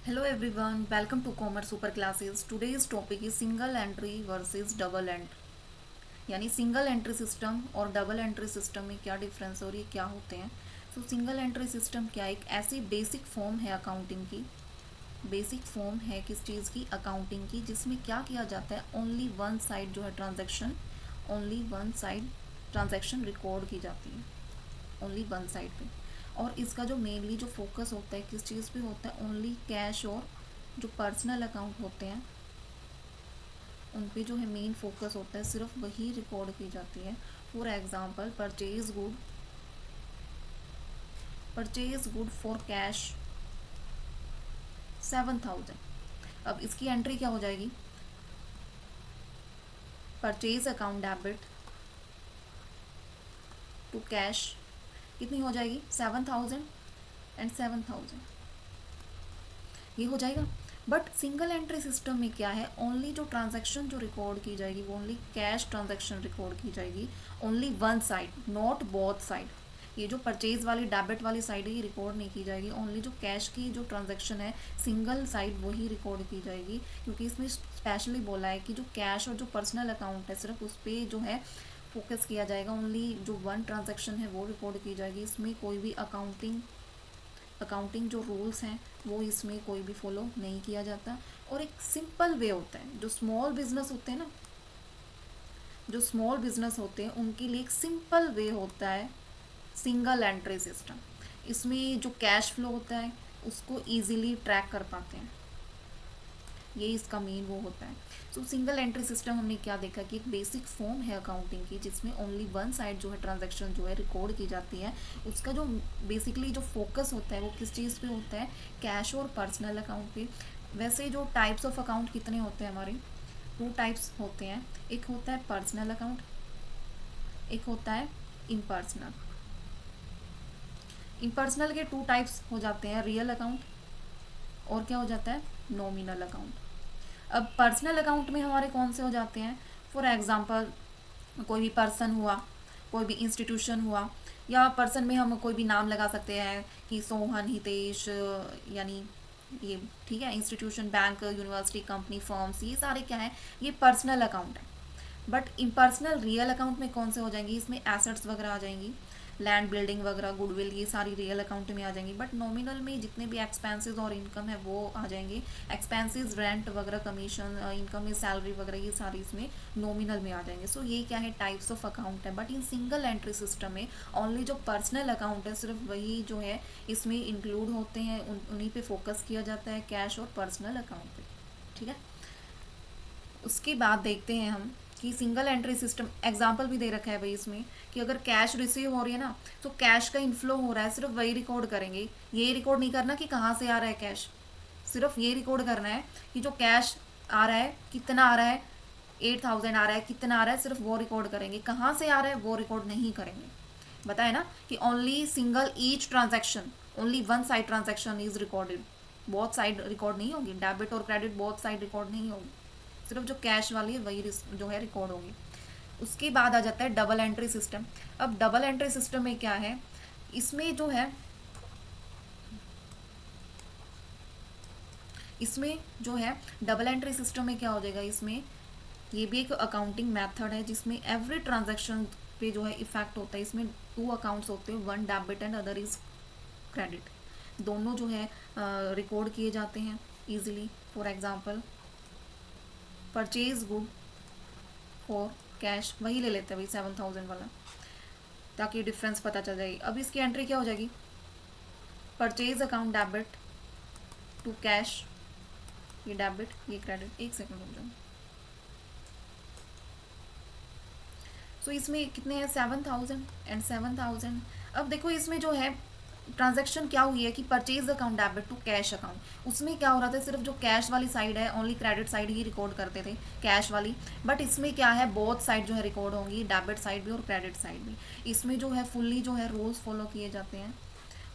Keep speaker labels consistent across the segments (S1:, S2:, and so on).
S1: Hello everyone, welcome to Commerce Super Classes. Today's topic is single entry versus double entry. यानी single entry system और double entry system में क्या difference है और ये क्या होते हैं। सो सिंगल एंट्री सिस्टम क्या एक ऐसी बेसिक फॉर्म है अकाउंटिंग की, बेसिक फॉर्म है किस चीज़ की, अकाउंटिंग की, जिसमें क्या किया जाता है, ओनली वन साइड जो है transaction, only one side transaction record की जाती है, ओनली वन साइड पे। और इसका जो मेनली जो फोकस होता है किस चीज़ पे होता है, ओनली कैश और जो पर्सनल अकाउंट होते हैं उन पे जो है मेन फोकस होता है, सिर्फ वही रिकॉर्ड की जाती है। For example purchase good for cash 7,000। अब इसकी एंट्री क्या हो जाएगी, purchase account debit to cash कितनी हो जाएगी, 7,000 एंड 7,000, ये हो जाएगा। बट सिंगल एंट्री सिस्टम में क्या है, ओनली जो ट्रांजैक्शन जो रिकॉर्ड की जाएगी वो ओनली कैश ट्रांजैक्शन रिकॉर्ड की जाएगी, only one side, not both side. ये जो परचेज वाली डेबिट वाली साइड है ये रिकॉर्ड नहीं की जाएगी, ओनली जो कैश की जो ट्रांजैक्शन है सिंगल साइड वही रिकॉर्ड की जाएगी, क्योंकि इसमें स्पेशली बोला है कि जो कैश और जो पर्सनल अकाउंट है सिर्फ उस पर जो है फोकस किया जाएगा, ओनली जो वन ट्रांजैक्शन है वो रिकॉर्ड की जाएगी। इसमें कोई भी अकाउंटिंग जो रूल्स हैं वो इसमें कोई भी फॉलो नहीं किया जाता। और एक सिंपल वे होता है, जो स्मॉल बिजनेस होते हैं ना, जो स्मॉल बिजनेस होते हैं उनके लिए एक सिंपल वे होता है सिंगल एंट्री सिस्टम। इसमें जो कैश फ्लो होता है उसको इजीली ट्रैक कर पाते हैं, ये इसका मेन वो होता है। सो सिंगल एंट्री सिस्टम हमने क्या देखा कि एक बेसिक फॉर्म है अकाउंटिंग की, जिसमें ओनली वन साइड जो है ट्रांजैक्शन जो है रिकॉर्ड की जाती है। उसका जो बेसिकली जो फोकस होता है वो किस चीज़ पे होता है, कैश और पर्सनल अकाउंट पे। वैसे जो टाइप्स ऑफ अकाउंट कितने होते हैं हमारे, टू टाइप्स होते हैं। एक होता है पर्सनल अकाउंट, एक होता है इम्पर्सनल। इम्पर्सनल के टू टाइप्स हो जाते हैं, रियल अकाउंट और क्या हो जाता है, नॉमिनल अकाउंट। अब पर्सनल अकाउंट में हमारे कौन से हो जाते हैं, फॉर एग्जांपल कोई भी पर्सन हुआ, कोई भी इंस्टीट्यूशन हुआ, या पर्सन में हम कोई भी नाम लगा सकते हैं कि सोहन, हितेश, यानी ये ठीक है, institution, bank, university, company, firms, ये सारे क्या है, ये पर्सनल अकाउंट है। बट इम्पर्सनल रियल अकाउंट में कौन से हो जाएंगी, इसमें एसेट्स वगैरह आ जाएंगी, लैंड, बिल्डिंग वगैरह, गुडविल, ये सारी रियल अकाउंट में आ जाएंगी। बट नॉमिनल में जितने भी एक्सपेंसेस और इनकम है वो आ जाएंगे, एक्सपेंसेस, रेंट वगैरह, कमीशन, इनकम में सैलरी वगैरह, ये सारी इसमें नॉमिनल में आ जाएंगे। सो ये क्या है, टाइप्स ऑफ अकाउंट है। But in single entry system में ओनली जो पर्सनल अकाउंट है सिर्फ वही जो है इसमें इंक्लूड होते हैं, उन्हीं पे फोकस किया जाता है, कैश और पर्सनल अकाउंट पे। ठीक है, उसके बाद देखते हैं हम कि सिंगल एंट्री सिस्टम एग्जांपल भी दे रखा है भाई इसमें, कि अगर कैश रिसीव हो रही है ना, तो कैश का इनफ्लो हो रहा है सिर्फ वही रिकॉर्ड करेंगे। ये रिकॉर्ड नहीं करना कि कहाँ से आ रहा है कैश, सिर्फ ये रिकॉर्ड करना है कि जो कैश आ रहा है कितना आ रहा है, 8,000 आ रहा है, कितना आ रहा है, सिर्फ वो रिकॉर्ड करेंगे। कहाँ से आ रहा है वो रिकॉर्ड नहीं करेंगे। बताए ना कि only single each transaction, only one side transaction is recorded, बहुत साइड रिकॉर्ड नहीं होगी, डेबिट और क्रेडिट बहुत साइड रिकॉर्ड नहीं होगी, सिर्फ जो कैश वाली है वही जो है रिकॉर्ड होगी। उसके बाद आ जाता है डबल एंट्री सिस्टम। अब डबल एंट्री सिस्टम में क्या है, इसमें जो है, इसमें जो है डबल एंट्री सिस्टम में क्या हो जाएगा, इसमें ये भी एक अकाउंटिंग मेथड है जिसमें एवरी ट्रांजैक्शन पे जो है इफेक्ट होता है। इसमें टू अकाउंट्स होते हैं, one debit and other is credit. दोनों जो है रिकॉर्ड किए जाते हैं easily. For example purchase good for cash, वही ले लेते हैं भाई 7,000 वाला, ताकि डिफरेंस पता चल जाएगी। अब इसकी एंट्री क्या हो जाएगी, purchase account debit to cash, ये डेबिट ये क्रेडिट। एक सेकंड रुक जाओ। सो इसमें कितने हैं, 7,000 एंड 7,000। अब देखो इसमें जो है ट्रांजैक्शन क्या हुई है कि purchase account debit to cash account, उसमें क्या हो रहा था, सिर्फ जो कैश वाली साइड है ओनली क्रेडिट साइड ही रिकॉर्ड करते थे, कैश वाली। बट इसमें क्या है, बोथ साइड जो है रिकॉर्ड होंगी, डेबिट साइड भी और क्रेडिट साइड भी। इसमें जो है फुल्ली जो है रूल्स फॉलो किए जाते हैं,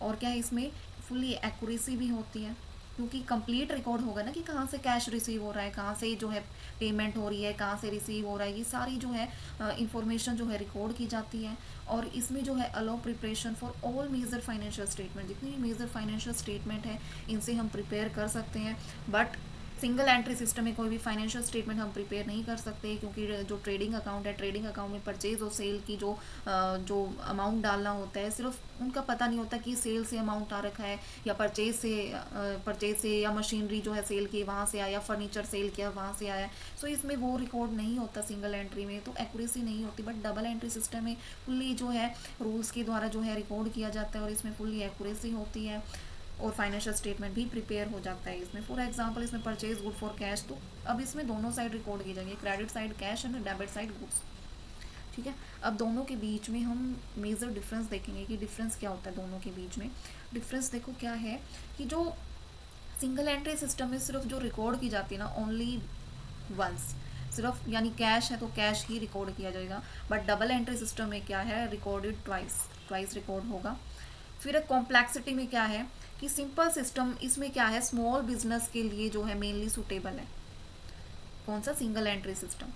S1: और क्या है इसमें फुल्ली एक्यूरेसी भी होती है। क्योंकि कंप्लीट रिकॉर्ड होगा ना कि कहाँ से कैश रिसीव हो रहा है, कहाँ से जो है पेमेंट हो रही है, कहाँ से रिसीव हो रहा है, ये सारी जो है इंफॉर्मेशन जो है रिकॉर्ड की जाती है। और इसमें जो है allow preparation for all major financial statement, जितनी भी मेजर फाइनेंशियल स्टेटमेंट है इनसे हम प्रिपेयर कर सकते हैं। बट सिंगल एंट्री सिस्टम में कोई भी फाइनेंशियल स्टेटमेंट हम प्रिपेयर नहीं कर सकते, क्योंकि जो ट्रेडिंग अकाउंट है, ट्रेडिंग अकाउंट में परचेज और सेल की जो अमाउंट डालना होता है, सिर्फ उनका पता नहीं होता कि सेल से अमाउंट आ रखा है या परचेज से या मशीनरी जो है सेल की वहाँ से आया, फर्नीचर सेल किया वहाँ से आया। सो इसमें वो रिकॉर्ड नहीं होता सिंगल एंट्री में, तो एक्यूरेसी नहीं होती। बट डबल एंट्री सिस्टम में फुल्ली जो है रूल्स के द्वारा जो है रिकॉर्ड किया जाता है और इसमें फुल्ली एक्यूरेसी होती है और फाइनेंशियल स्टेटमेंट भी प्रिपेयर हो जाता है इसमें। फॉर एग्जांपल इसमें परचेज गुड फॉर कैश, तो अब इसमें दोनों साइड रिकॉर्ड की जाएंगे, credit side cash and debit side goods. ठीक है, अब दोनों के बीच में हम मेजर डिफरेंस देखेंगे कि डिफरेंस क्या होता है दोनों के बीच में। डिफरेंस देखो क्या है कि जो सिंगल एंट्री सिस्टम में सिर्फ जो रिकॉर्ड की जाती है ना ओनली वंस, सिर्फ यानी कैश है तो कैश ही रिकॉर्ड किया जाएगा। बट डबल एंट्री सिस्टम में क्या है, रिकॉर्डेड ट्वाइस, ट्वाइस रिकॉर्ड होगा। फिर कॉम्प्लेक्सिटी में क्या है कि सिंपल सिस्टम इसमें क्या है, स्मॉल बिजनेस के लिए जो है मेनली सूटेबल है, कौन सा, सिंगल एंट्री सिस्टम।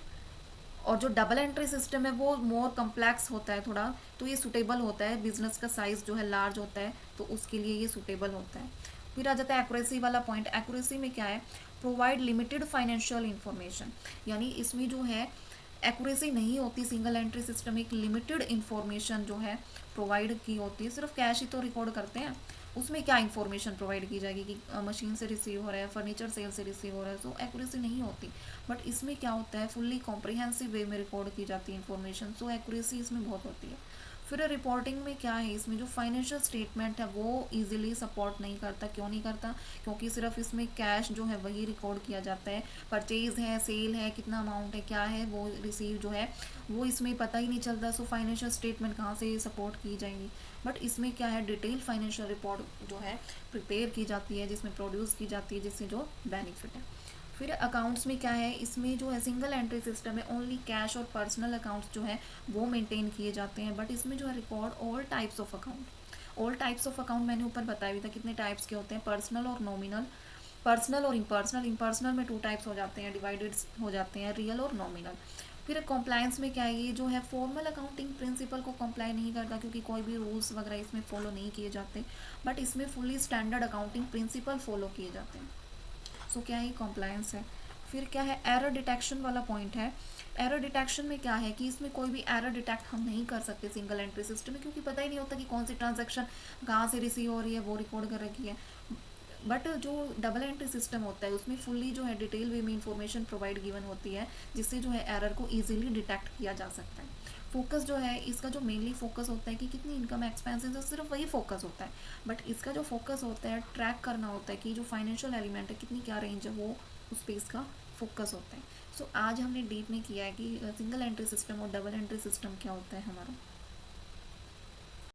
S1: और जो डबल एंट्री सिस्टम है वो मोर कम्प्लेक्स होता है थोड़ा, तो ये सूटेबल होता है, बिजनेस का साइज जो है लार्ज होता है तो उसके लिए ये सूटेबल होता है। फिर आ जाता है एक्यूरेसी वाला पॉइंट। एक्यूरेसी में क्या है, प्रोवाइड लिमिटेड फाइनेंशियल इंफॉर्मेशन, यानी इसमें जो है एक्यूरेसी नहीं होती, सिंगल एंट्री सिस्टम एक लिमिटेड इंफॉर्मेशन जो है प्रोवाइड की होती है। सिर्फ कैश ही तो रिकॉर्ड करते हैं, उसमें क्या इन्फॉर्मेशन प्रोवाइड की जाएगी कि मशीन से रिसीव हो रहा है, फर्नीचर सेल से रिसीव हो रहा है, तो एक्यूरेसी नहीं होती। बट इसमें क्या होता है, फुल्ली कॉम्प्रिहेंसिव वे में रिकॉर्ड की जाती है इन्फॉर्मेशन, सो एक्यूरेसी इसमें बहुत होती है। फिर रिपोर्टिंग में क्या है, इसमें जो फाइनेंशियल स्टेटमेंट है वो इजीली सपोर्ट नहीं करता। क्यों नहीं करता, क्योंकि सिर्फ इसमें कैश जो है वही रिकॉर्ड किया जाता है, परचेज है, सेल है, कितना अमाउंट है, क्या है वो रिसीव जो है वो इसमें पता ही नहीं चलता। सो फाइनेंशियल स्टेटमेंट कहाँ से सपोर्ट की जाएंगी। बट इसमें क्या है, डिटेल फाइनेंशियल रिपोर्ट जो है प्रिपेयर की जाती है, जिसमें प्रोड्यूस की जाती है, जिससे जो बेनिफिट है। फिर अकाउंट्स में क्या है, इसमें जो है सिंगल एंट्री सिस्टम है, ओनली कैश और पर्सनल अकाउंट्स जो है वो मेंटेन किए जाते हैं। बट इसमें जो है record all types of account. All types of account मैंने ऊपर बताया भी था कितने टाइप्स के होते हैं, पर्सनल और नॉमिनल, पर्सनल और इम्पर्सनल। इम्पर्सनल में 2 टाइप्स हो जाते हैं, डिवाइडेड हो जाते हैं, रियल और नॉमिनल। फिर कॉम्प्लायंस में क्या है, ये जो है फॉर्मल अकाउंटिंग प्रिंसिपल को कंप्लाई नहीं करता, क्योंकि कोई भी रूल्स वगैरह इसमें फॉलो नहीं किए जाते। बट इसमें fully standard accounting principle follow किए जाते हैं। सो क्या है, कॉम्प्लायंस है। फिर क्या है, एरर डिटेक्शन वाला पॉइंट है। एरर डिटेक्शन में क्या है कि इसमें कोई भी एरर डिटेक्ट हम नहीं कर सकते सिंगल एंट्री सिस्टम में, क्योंकि पता ही नहीं होता कि कौन सी ट्रांजैक्शन कहाँ से रिसीव हो रही है, वो रिकॉर्ड कर रखी है। बट जो डबल एंट्री सिस्टम होता है उसमें फुल्ली जो है डिटेल वे में इंफॉर्मेशन प्रोवाइड गिवन होती है, जिससे जो है एरर को ईजिली डिटेक्ट किया जा सकता है। फोकस जो है इसका जो मेनली फोकस होता है कि कितनी इनकम एक्सपेंसेस है, सिर्फ वही फोकस होता है। बट इसका जो फोकस होता है ट्रैक करना होता है कि जो फाइनेंशियल एलिमेंट है कितनी क्या रेंज है, वो उस पे इसका फोकस होता है। सो आज हमने डीप में किया है कि सिंगल एंट्री सिस्टम और डबल एंट्री सिस्टम क्या होता है हमारा।